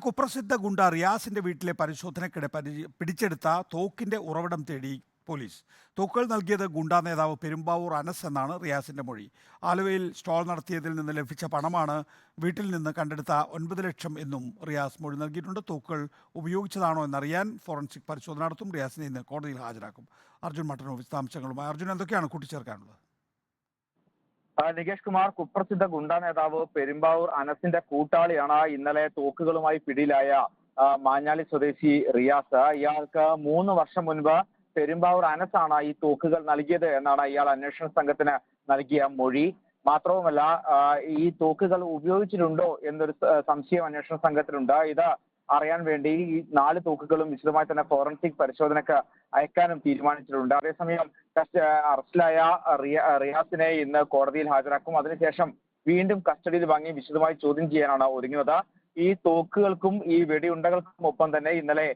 കുപ്രസിദ്ധ ഗുണ്ട റിയാസിന്റെ വീട്ടിലെ പരിശോധനയ്ക്കിടെ പിടിച്ചെടുത്ത തോക്കിന്റെ ഉറവിടം തേടി പോലീസ്. തോക്കുകൾ നൽകിയത് ഗുണ്ടാ നേതാവ് പെരുമ്പാവൂർ അനസ് എന്നാണ് റിയാസിന്റെ മൊഴി. ആലുവയിൽ സ്റ്റോൾ നടത്തിയതിൽ നിന്ന് ലഭിച്ച പണമാണ് വീട്ടിൽ നിന്ന് കണ്ടെടുത്ത 9 ലക്ഷം എന്നും റിയാസ് മൊഴി നൽകിയിട്ടുണ്ട്. തോക്കുകൾ ഉപയോഗിച്ചതാണോ എന്നറിയാൻ ഫോറൻസിക് പരിശോധന നടത്തും. റിയാസിനെ ഇന്ന് കോടതിയിൽ ഹാജരാക്കും. അർജുൻ മട്ടന്നൂർ വിശദാംശങ്ങളുമായി. അർജുൻ, എന്തൊക്കെയാണ് കൂട്ടിച്ചേർക്കാനുള്ളത്? നികേഷ് കുമാർ, കുപ്രസിദ്ധ ഗുണ്ടാ നേതാവ് പെരുമ്പാവൂർ അനസിന്റെ കൂട്ടാളിയാണ് ഇന്നലെ തോക്കുകളുമായി പിടിയിലായ മാഞ്ഞാലി സ്വദേശി റിയാസ്. ഇയാൾക്ക് 3 വർഷം മുൻപ് പെരുമ്പാവൂർ അനസാണ് ഈ തോക്കുകൾ നൽകിയത് എന്നാണ് ഇയാൾ അന്വേഷണ സംഘത്തിന് നൽകിയ മൊഴി. മാത്രവുമല്ല, ഈ തോക്കുകൾ ഉപയോഗിച്ചിട്ടുണ്ടോ എന്നൊരു സംശയം അന്വേഷണ സംഘത്തിനുണ്ട്. ഇത് അറിയാൻ വേണ്ടി ഈ 4 തോക്കുകളും വിശദമായി തന്നെ ഫോറൻസിക് പരിശോധനയ്ക്ക് അയക്കാനും തീരുമാനിച്ചിട്ടുണ്ട്. അതേസമയം അറസ്റ്റിലായ റിയാസിനെ ഇന്ന് കോടതിയിൽ ഹാജരാക്കും. അതിനുശേഷം വീണ്ടും കസ്റ്റഡിയിൽ വാങ്ങി വിശദമായി ചോദ്യം ചെയ്യാനാണ് ഒരുങ്ങുന്നത്. ഈ തോക്കുകൾക്കും ഈ വെടിയുണ്ടകൾക്കും ഒപ്പം തന്നെ ഇന്നലെ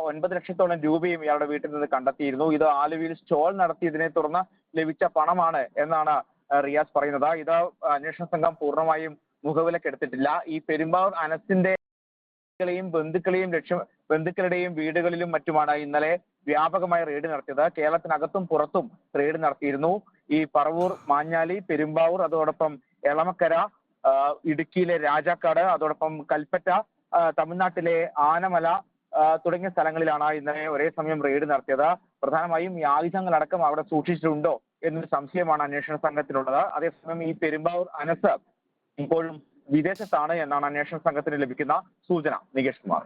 9 ലക്ഷത്തോളം രൂപയും ഇയാളുടെ വീട്ടിൽ നിന്ന് കണ്ടെത്തിയിരുന്നു. ഇത് ആലുവയിൽ സ്റ്റോൾ നടത്തിയതിനെ തുടർന്ന് ലഭിച്ച പണമാണ് എന്നാണ് റിയാസ് പറയുന്നത്. ഇത് അന്വേഷണ സംഘം പൂർണ്ണമായും മുഖവിലക്കെടുത്തിട്ടില്ല. ഈ പെരുമ്പാവൂർ അനസിന്റെ ബന്ധുക്കളുടെയും വീടുകളിലും മറ്റുമാണ് ഇന്നലെ വ്യാപകമായി റെയ്ഡ് നടത്തിയത്. കേരളത്തിനകത്തും പുറത്തും റെയ്ഡ് നടത്തിയിരുന്നു. ഈ പറവൂർ, മാഞ്ഞാലി, പെരുമ്പാവൂർ, അതോടൊപ്പം എളമക്കര, ഇടുക്കിയിലെ രാജാക്കാട്, അതോടൊപ്പം കൽപ്പറ്റ, തമിഴ്നാട്ടിലെ ആനമല തുടങ്ങിയ സ്ഥലങ്ങളിലാണ് ഇന്നലെ ഒരേ സമയം റെയ്ഡ് നടത്തിയത്. പ്രധാനമായും ഈ ആയുധങ്ങളടക്കം അവിടെ സൂക്ഷിച്ചിട്ടുണ്ടോ എന്നൊരു സംശയമാണ് അന്വേഷണ സംഘത്തിനുള്ളത്. അതേസമയം ഈ പെരുമ്പാവൂർ അനസ് ഇപ്പോഴും വിദേശത്താണ് എന്നാണ് അന്വേഷണ സംഘത്തിന് ലഭിക്കുന്ന സൂചന. നികേഷ് കുമാർ.